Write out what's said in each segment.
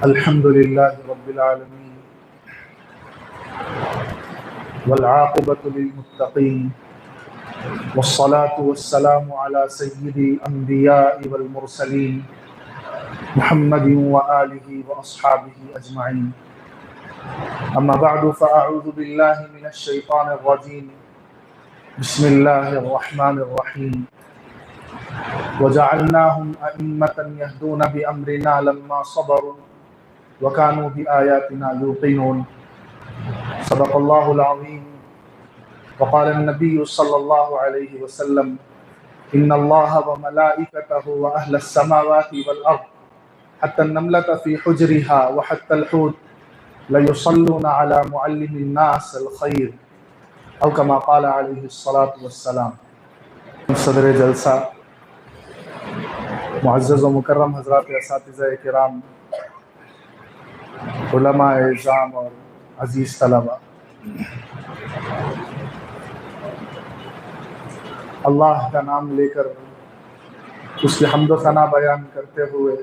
الحمد لله رب العالمين والعاقبة للمتقين والصلاة والسلام على سيد الأنبياء والمرسلين محمد وآله وأصحابه أجمعين. أما بعد فأعوذ بالله من الشيطان الرجيم. بسم الله الرحمن الرحيم. وجعلناهم أئمة يهدون بأمرنا لما صبروا وكانوا بآياتنا يوقنون. صدق الله العظيم. وقال النبي صلى الله عليه وسلم إن الله وملائكته وأهل السماوات والأرض حتى النملة في حجرها وحتى الحوت ليصلون على معلم الناس الخير أو كما قال عليه الصلاة والسلام. صدر جلسہ، معزز و مکرم حضرات اساتذہ کرام، علماء اعظام اور عزیز طلبہ، اللہ کا نام لے کر اس کی حمد و ثنا بیان کرتے ہوئے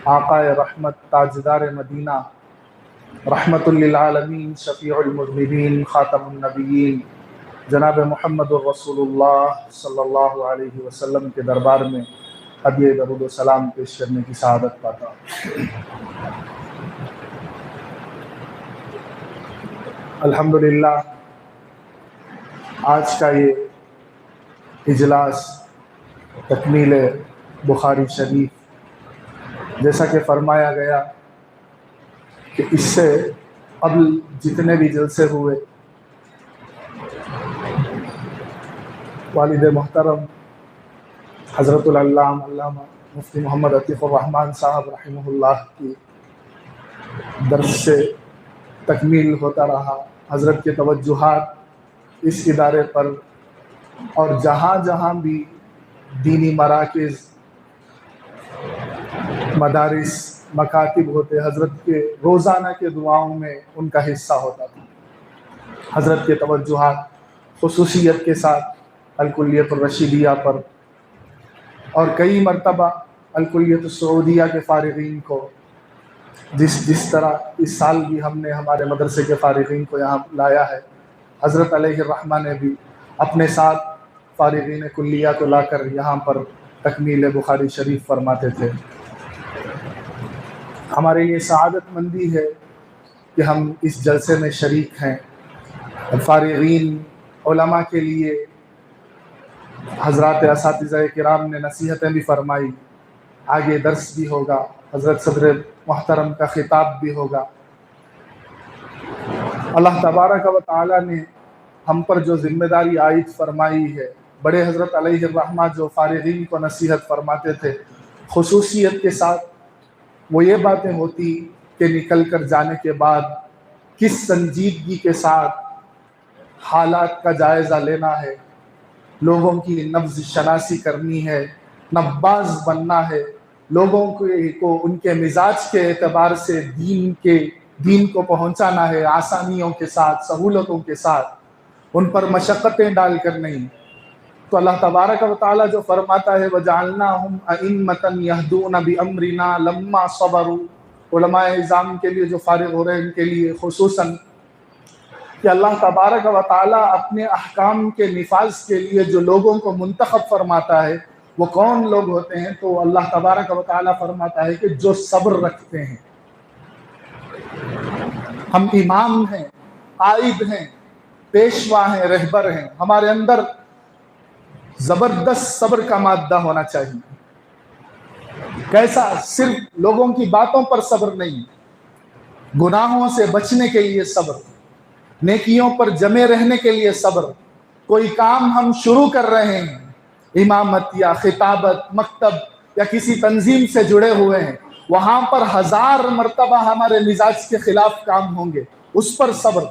آقا رحمت تاجدار مدینہ رحمت للعالمین شفیع المذنبین خاتم النبیین جناب محمد الرسول اللہ صلی اللہ علیہ وسلم کے دربار میں ہدیہ درود و سلام پیش کرنے کی سعادت پاتا ہوں۔ الحمدللہ آج کا یہ اجلاس تکمیل بخاری شریف، جیسا کہ فرمایا گیا کہ اس سے قبل جتنے بھی جلسے ہوئے، والد محترم حضرت العلامہ علامہ مفتی محمد عتیق الرحمن صاحب رحمہ اللہ کی درس سے تکمیل ہوتا رہا۔ حضرت کے توجہات اس ادارے پر اور جہاں جہاں بھی دینی مراکز، مدارس، مکاتب ہوتے، حضرت کے روزانہ کے دعاؤں میں ان کا حصہ ہوتا تھا۔ حضرت کے توجہات خصوصیت کے ساتھ الکلیۃ الرشیدیہ پر اور کئی مرتبہ الکلیۃ السعودیہ کے فارغین کو، جس طرح اس سال بھی ہم نے ہمارے مدرسے کے فارغین کو یہاں لایا ہے، حضرت علیہ الرحمہ نے بھی اپنے ساتھ فارغین کلیہ کو لا کر یہاں پر تکمیل بخاری شریف فرماتے تھے۔ ہمارے لیے سعادت مندی ہے کہ ہم اس جلسے میں شریک ہیں۔ فارغین علماء کے لیے حضرات اساتذہ کرام نے نصیحتیں بھی فرمائی، آگے درس بھی ہوگا، حضرت صدر محترم کا خطاب بھی ہوگا۔ اللہ تبارک و تعالی نے ہم پر جو ذمہ داری عائد فرمائی ہے، بڑے حضرت علیہ الرحمہ جو فارغین کو نصیحت فرماتے تھے، خصوصیت کے ساتھ وہ یہ باتیں ہوتی کہ نکل کر جانے کے بعد کس سنجیدگی کے ساتھ حالات کا جائزہ لینا ہے، لوگوں کی نبض شناسی کرنی ہے، نباز بننا ہے، لوگوں کو ان کے مزاج کے اعتبار سے دین کو پہنچانا ہے، آسانیوں کے ساتھ، سہولتوں کے ساتھ، ان پر مشقتیں ڈال کر نہیں۔ تو اللہ تبارک و تعالیٰ جو فرماتا ہے وَجَعَلْنَاهُمْ أَئِمَّةً يَهْدُونَ بِأَمْرِنَا لَمَّا صَبَرُوا، علماء اعظام کے لیے جو فارغ ہو رہے ہیں ان کے لیے خصوصاً، کہ اللہ تبارک و تعالیٰ اپنے احکام کے نفاذ کے لیے جو لوگوں کو منتخب فرماتا ہے وہ کون لوگ ہوتے ہیں؟ تو اللہ تبارک و تعالیٰ فرماتا ہے کہ جو صبر رکھتے ہیں۔ ہم امام ہیں، قائد ہیں، پیشوا ہیں، رہبر ہیں، ہمارے اندر زبردست صبر کا مادہ ہونا چاہیے۔ کیسا؟ صرف لوگوں کی باتوں پر صبر نہیں، گناہوں سے بچنے کے لیے صبر، نیکیوں پر جمے رہنے کے لیے صبر۔ کوئی کام ہم شروع کر رہے ہیں، امامت یا خطابت، مکتب یا کسی تنظیم سے جڑے ہوئے ہیں، وہاں پر 1000 مرتبہ ہمارے مزاج کے خلاف کام ہوں گے، اس پر صبر،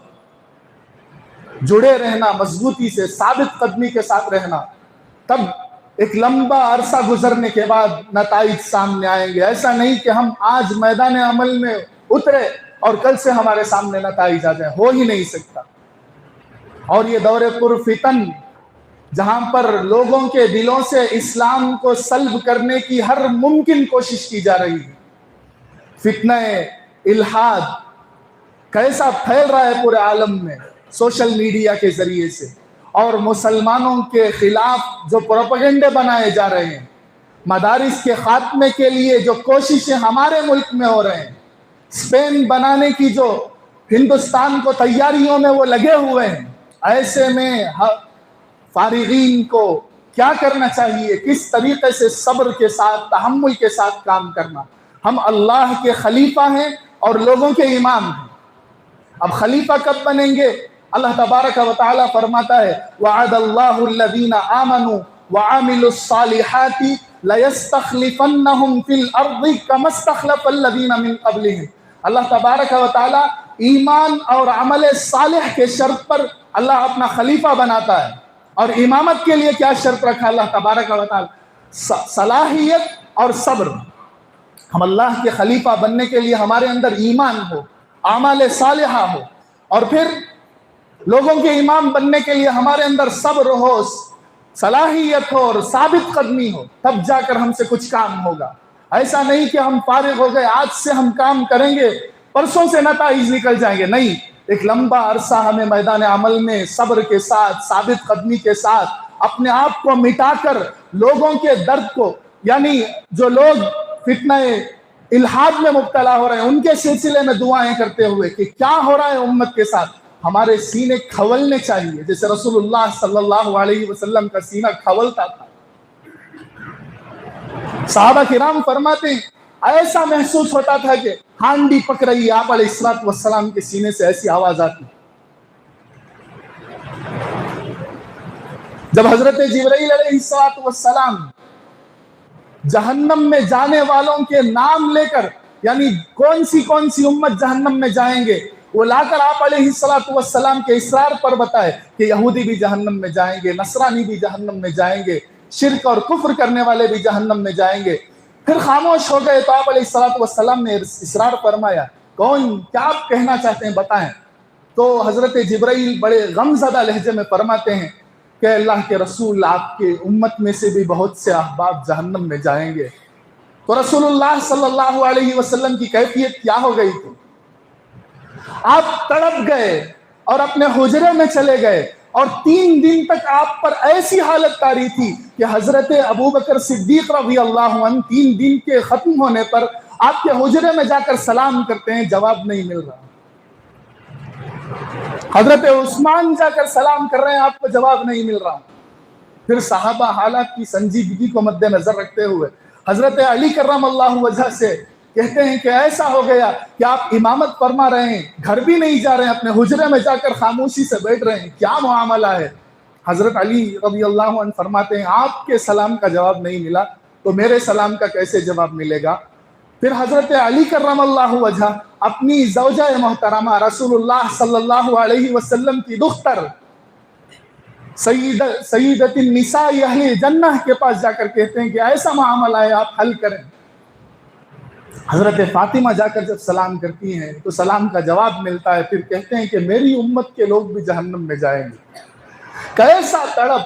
جڑے رہنا، مضبوطی سے ثابت قدمی کے ساتھ رہنا، تب ایک لمبا عرصہ گزرنے کے بعد نتائج سامنے آئیں گے۔ ایسا نہیں کہ ہم آج میدان عمل میں اترے اور کل سے ہمارے سامنے نتائج آ جائیں، ہو ہی نہیں سکتا۔ اور یہ دور پرفتن جہاں پر لوگوں کے دلوں سے اسلام کو سلب کرنے کی ہر ممکن کوشش کی جا رہی ہے، فتنہ الحاد کیسا پھیل رہا ہے پورے عالم میں سوشل میڈیا کے ذریعے سے، اور مسلمانوں کے خلاف جو پروپیگنڈے بنائے جا رہے ہیں، مدارس کے خاتمے کے لیے جو کوششیں ہمارے ملک میں ہو رہے ہیں، اسپین بنانے کی جو ہندوستان کو تیاریوں میں وہ لگے ہوئے ہیں، ایسے میں فارغین کو کیا کرنا چاہیے؟ کس طریقے سے صبر کے ساتھ، تحمل کے ساتھ کام کرنا۔ ہم اللہ کے خلیفہ ہیں اور لوگوں کے امام ہیں۔ اب خلیفہ کب بنیں گے؟ اللہ تبارک و تعالیٰ فرماتا ہے وعد اللہ الذین آمنوا وعملوا الصالحات لَيَسْتَخْلِفَنَّهُمْ فِي الْأَرْضِ كَمَا اسْتَخْلَفَ الَّذِينَ مِنْ قَبْلِهِمْ۔ اللہ تبارک و تعالیٰ ایمان اور عمل صالح کے شرط پر اللہ اپنا خلیفہ بناتا ہے، اور امامت کے لیے کیا شرط رکھا اللہ تبارک و تعالیٰ؟ صلاحیت اور صبر۔ ہم اللہ کے خلیفہ بننے کے لیے ہمارے اندر ایمان ہو، اعمال صالحہ ہو، اور پھر لوگوں کے امام بننے کے لیے ہمارے اندر صبر ہو، صلاحیت ہو اور ثابت قدمی ہو، تب جا کر ہم سے کچھ کام ہوگا۔ ایسا نہیں کہ ہم فارغ ہو گئے، آج سے ہم کام کریں گے، پرسوں سے نتائج نکل جائیں گے، نہیں، ایک لمبا عرصہ ہمیں میدان عمل میں صبر کے ساتھ، ثابت قدمی کے ساتھ اپنے آپ کو مٹا کر لوگوں کے درد کو، یعنی جو لوگ فتنہ الحاد میں مبتلا ہو رہے ہیں ان کے سلسلے میں دعائیں کرتے ہوئے کہ کیا ہو رہا ہے امت کے ساتھ، ہمارے سینے کھولنے چاہیے، جیسے رسول اللہ صلی اللہ علیہ وسلم کا سینہ کھولتا تھا۔ صحابہ کرام فرماتے ہیں ایسا محسوس ہوتا تھا کہ ہانڈی پک رہی ہے، آپ علیہ السلام کے سینے سے ایسی آواز آتی۔ جب حضرت جبرائیل علیہ السلام جہنم میں جانے والوں کے نام لے کر، یعنی کون سی امت جہنم میں جائیں گے، وہ لا کر آپ علیہ السلام کے اصرار پر بتائے کہ یہودی بھی جہنم میں جائیں گے، نصرانی بھی جہنم میں جائیں گے، شرک اور کفر کرنے والے بھی جہنم میں جائیں گے۔ پھر خاموش ہو گئے تو آپ علیہ السلام نے اصرار فرمایا، کون، کیا آپ کہنا چاہتے ہیں بتائیں۔ تو حضرت جبرائیل بڑے غم زدہ لہجے میں فرماتے ہیں کہ اللہ کے رسول، آپ کے امت میں سے بھی بہت سے احباب جہنم میں جائیں گے۔ تو رسول اللہ صلی اللہ علیہ وسلم کی کیفیت کیا ہو گئی تھی؟ آپ تڑپ گئے اور اپنے حجرے میں چلے گئے، اور 3 دن تک آپ پر ایسی حالت طاری تھی کہ حضرت ابوبکر صدیق رضی اللہ عنہ 3 دن کے ختم ہونے پر آپ کے حجرے میں جا کر سلام کرتے ہیں، جواب نہیں مل رہا۔ حضرت عثمان جا کر سلام کر رہے ہیں، آپ کو جواب نہیں مل رہا۔ پھر صحابہ حالات کی سنجیدگی کو مد نظر رکھتے ہوئے حضرت علی کرم اللہ وجہ سے کہتے ہیں کہ ایسا ہو گیا کہ آپ امامت فرما رہے ہیں، گھر بھی نہیں جا رہے ہیں، اپنے حجرے میں جا کر خاموشی سے بیٹھ رہے ہیں، کیا معاملہ ہے؟ حضرت علی رضی اللہ عنہ فرماتے ہیں آپ کے سلام کا جواب نہیں ملا تو میرے سلام کا کیسے جواب ملے گا؟ پھر حضرت علی کرم اللہ وجہ اپنی زوجہ محترمہ رسول اللہ صلی اللہ علیہ وسلم کی دختر سیدۃ النساء اہل جنہ کے پاس جا کر کہتے ہیں کہ ایسا معاملہ ہے، آپ حل کریں۔ حضرت فاطمہ جا کر جب سلام کرتی ہیں تو سلام کا جواب ملتا ہے، پھر کہتے ہیں کہ میری امت کے لوگ بھی جہنم میں جائیں گے۔ کیسا تڑپ،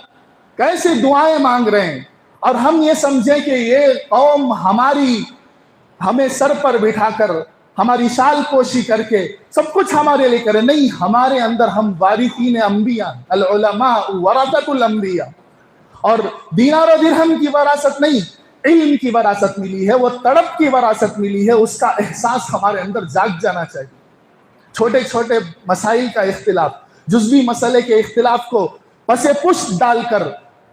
کیسے دعائیں مانگ رہے ہیں، اور ہم یہ سمجھیں کہ یہ قوم ہمیں سر پر بٹھا کر، ہماری شال پوشی کر کے سب کچھ ہمارے لیے کرے، نہیں، ہمارے اندر ہم وارثین انبیاء، العلماء ورثۃ الانبیاء، اور دینار و درہم کی وراثت نہیں، علم کی وراثت ملی ہے، وہ تڑپ کی وراثت ملی ہے، اس کا احساس ہمارے اندر جاگ جانا چاہیے۔ چھوٹے چھوٹے مسائل کا اختلاف، جزوی مسئلے کے اختلاف کو پس پشت ڈال کر،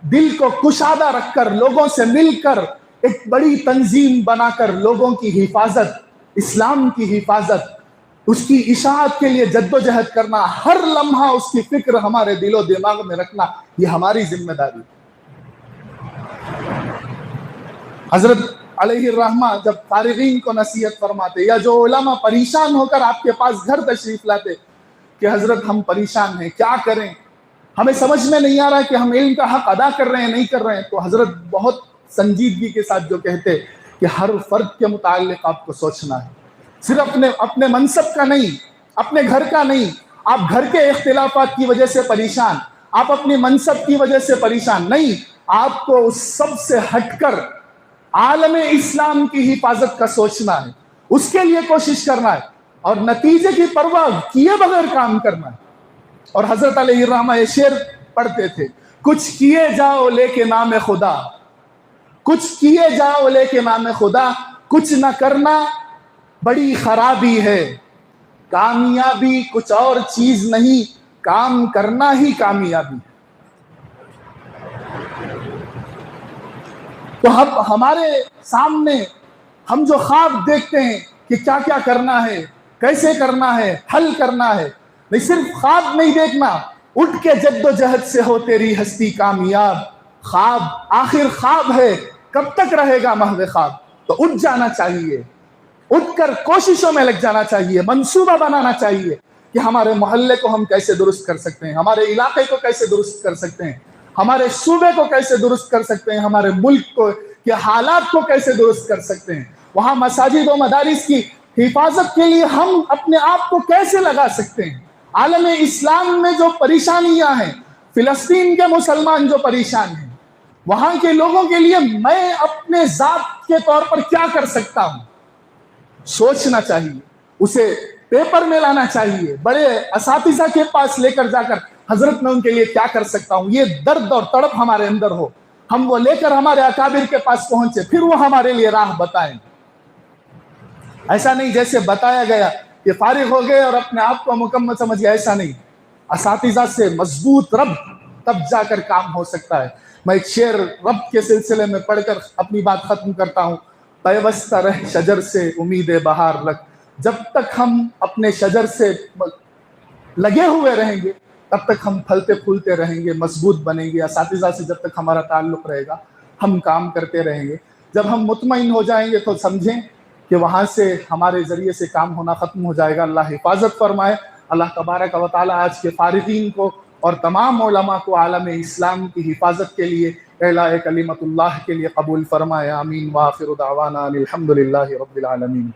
دل کو کشادہ رکھ کر، لوگوں سے مل کر ایک بڑی تنظیم بنا کر لوگوں کی حفاظت، اسلام کی حفاظت، اس کی اشاعت کے لیے جدوجہد کرنا، ہر لمحہ اس کی فکر ہمارے دل و دماغ میں رکھنا، یہ ہماری ذمہ داری ہے۔ حضرت علیہ الرحمہ جب فارغین کو نصیحت فرماتے، یا جو علماء پریشان ہو کر آپ کے پاس گھر تشریف لاتے کہ حضرت ہم پریشان ہیں، کیا کریں، ہمیں سمجھ میں نہیں آ رہا ہے کہ ہم علم کا حق ادا کر رہے ہیں نہیں کر رہے ہیں، تو حضرت بہت سنجیدگی کے ساتھ جو کہتے کہ ہر فرد کے متعلق آپ کو سوچنا ہے، صرف اپنے منصب کا نہیں، اپنے گھر کا نہیں، آپ گھر کے اختلافات کی وجہ سے پریشان، آپ اپنی منصب کی وجہ سے پریشان نہیں، آپ کو اس سب سے ہٹ کر عالم اسلام کی حفاظت کا سوچنا ہے، اس کے لیے کوشش کرنا ہے اور نتیجے کی پرواہ کیے بغیر کام کرنا ہے. اور حضرت علیہ الرحمہ یہ شعر پڑھتے تھے, کچھ کیے جاؤ لے کے نام خدا, کچھ کیے جاؤ لے کے نام خدا, کچھ نہ کرنا بڑی خرابی ہے, کامیابی کچھ اور چیز نہیں, کام کرنا ہی کامیابی ہے. تو ہمارے سامنے ہم جو خواب دیکھتے ہیں کہ کیا کیا کرنا ہے, کیسے کرنا ہے, حل کرنا ہے, نہیں صرف خواب نہیں دیکھنا, اٹھ کے جد و جہد سے ہو تیری ہستی کامیاب. خواب آخر خواب ہے, کب تک رہے گا محض خواب؟ تو اٹھ جانا چاہیے, اٹھ کر کوششوں میں لگ جانا چاہیے, منصوبہ بنانا چاہیے کہ ہمارے محلے کو ہم کیسے درست کر سکتے ہیں, ہمارے علاقے کو کیسے درست کر سکتے ہیں, ہمارے صوبے کو کیسے درست کر سکتے ہیں, ہمارے ملک کو کے حالات کو کیسے درست کر سکتے ہیں, وہاں مساجد و مدارس کی حفاظت کے لیے ہم اپنے آپ کو کیسے لگا سکتے ہیں. عالم اسلام میں جو پریشانیاں ہیں, فلسطین کے مسلمان جو پریشان ہیں, وہاں کے لوگوں کے لیے میں اپنے ذات کے طور پر کیا کر سکتا ہوں, سوچنا چاہیے, اسے پیپر میں لانا چاہیے, بڑے اساتذہ کے پاس لے کر جا کر حضرت میں ان کے لیے کیا کر سکتا ہوں, یہ درد اور تڑپ ہمارے اندر ہو, ہم وہ لے کر ہمارے اکابر کے پاس پہنچے, پھر وہ ہمارے لیے راہ بتائیں. ایسا نہیں جیسے بتایا گیا کہ فارغ ہو گئے اور اپنے آپ کو مکمل سمجھ گئے, ایسا نہیں. اساتذہ سے مضبوط رب تب جا کر کام ہو سکتا ہے. میں ایک شعر رب کے سلسلے میں پڑھ کر اپنی بات ختم کرتا ہوں. پیوستہ رہ شجر سے امید بہار رکھ, جب تک ہم اپنے شجر سے لگے ہوئے رہیں گے تب تک ہم پھلتے پھولتے رہیں گے, مضبوط بنیں گے. اساتذہ سے جب تک ہمارا تعلق رہے گا ہم کام کرتے رہیں گے. جب ہم مطمئن ہو جائیں گے تو سمجھیں کہ وہاں سے ہمارے ذریعے سے کام ہونا ختم ہو جائے گا. اللہ حفاظت فرمائے. اللہ تبارک و تعالی آج کے فارغین کو اور تمام علماء کو عالم اسلام کی حفاظت کے لیے, اعلاء کلمت اللہ کے لیے قبول فرمائے. آمین. وآخر دعوانا الحمد للہ رب العالمین.